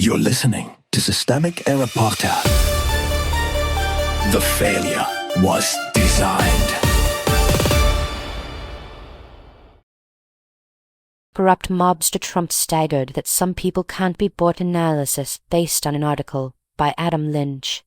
You're listening to Systemic Error Podcast. The failure was designed. Corrupt mobster Trump staggered that some people can't be bought analysis based on an article by Adam Lynch.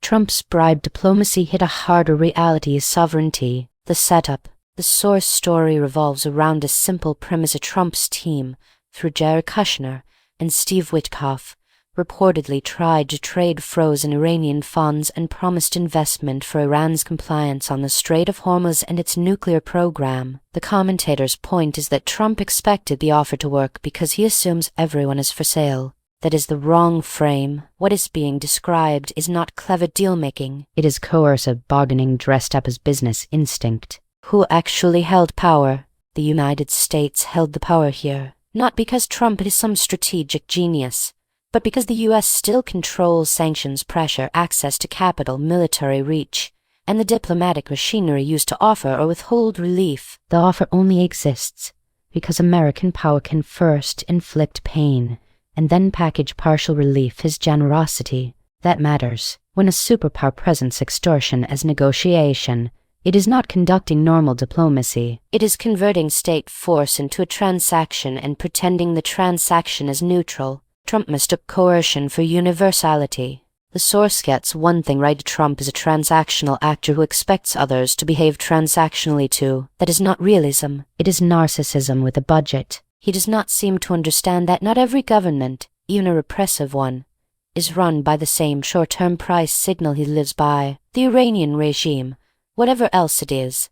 Trump's bribe diplomacy hit a harder reality: sovereignty. The setup, the source story revolves around a simple premise: Trump's team, through Jared Kushner and Steve Witkoff, reportedly tried to trade frozen Iranian funds and promised investment for Iran's compliance on the Strait of Hormuz and its nuclear program. The commentator's point is that Trump expected the offer to work because he assumes everyone is for sale. That is the wrong frame. What is being described is not clever deal-making. It is coercive bargaining dressed up as business instinct. Who actually held power? The United States held the power here, not because Trump is some strategic genius, but because the U.S. still controls sanctions, pressure, access to capital, military reach, and the diplomatic machinery used to offer or withhold relief. The offer only exists because American power can first inflict pain and then package partial relief as generosity. That matters. When a superpower presents extortion as negotiation, it is not conducting normal diplomacy. It is converting state force into a transaction and pretending the transaction is neutral. Trump mistook coercion for universality. The source gets one thing right: Trump is a transactional actor who expects others to behave transactionally too. That is not realism. It is narcissism with a budget. He does not seem to understand that not every government, even a repressive one, is run by the same short-term price signal he lives by. The Iranian regime, whatever else it is,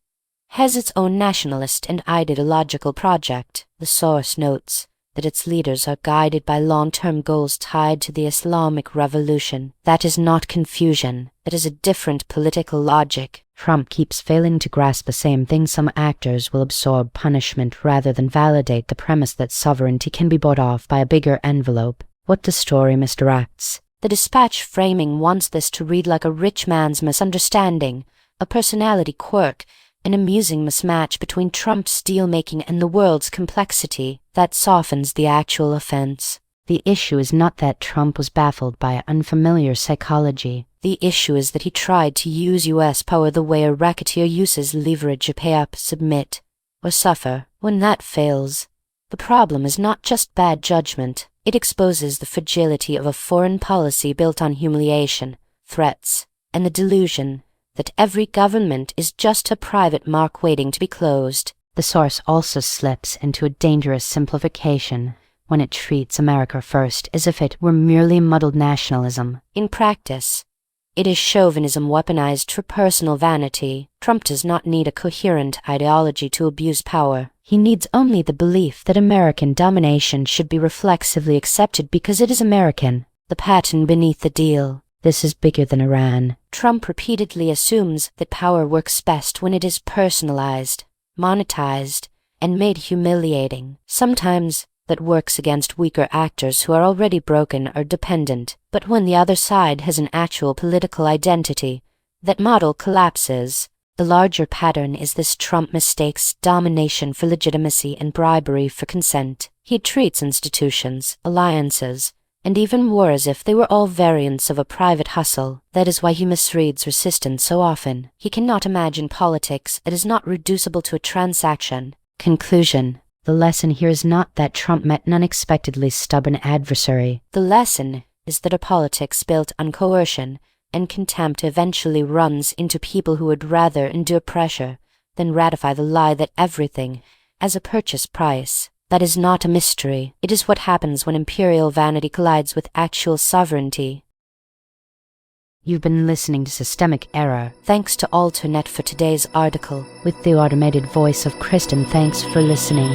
has its own nationalist and ideological project. The source notes that its leaders are guided by long-term goals tied to the Islamic Revolution. That is not confusion. That is a different political logic. Trump keeps failing to grasp the same thing. Some actors will absorb punishment rather than validate the premise that sovereignty can be bought off by a bigger envelope. What the story misdirects. The Dispatch framing wants this to read like a rich man's misunderstanding, a personality quirk, an amusing mismatch between Trump's deal-making and the world's complexity that softens the actual offense. The issue is not that Trump was baffled by unfamiliar psychology. The issue is that he tried to use U.S. power the way a racketeer uses leverage to pay up, submit, or suffer. When that fails, the problem is not just bad judgment. It exposes the fragility of a foreign policy built on humiliation, threats, and the delusion that every government is just a private mark waiting to be closed. The source also slips into a dangerous simplification when it treats America first as if it were merely muddled nationalism. In practice, it is chauvinism weaponized for personal vanity. Trump does not need a coherent ideology to abuse power. He needs only the belief that American domination should be reflexively accepted because it is American. The pattern beneath the deal. This is bigger than Iran. Trump repeatedly assumes that power works best when it is personalized, monetized, and made humiliating. Sometimes that works against weaker actors who are already broken or dependent. But when the other side has an actual political identity, that model collapses. The larger pattern is this: Trump mistakes domination for legitimacy and bribery for consent. He treats institutions, alliances, and even war as if they were all variants of a private hustle. That is why he misreads resistance so often. He cannot imagine politics that is not reducible to a transaction. Conclusion. The lesson here is not that Trump met an unexpectedly stubborn adversary. The lesson is that a politics built on coercion and contempt eventually runs into people who would rather endure pressure than ratify the lie that everything has a purchase price. That is not a mystery. It is what happens when imperial vanity collides with actual sovereignty. You've been listening to Systemic Error. Thanks to Alternet for today's article. With the automated voice of Kristen, thanks for listening.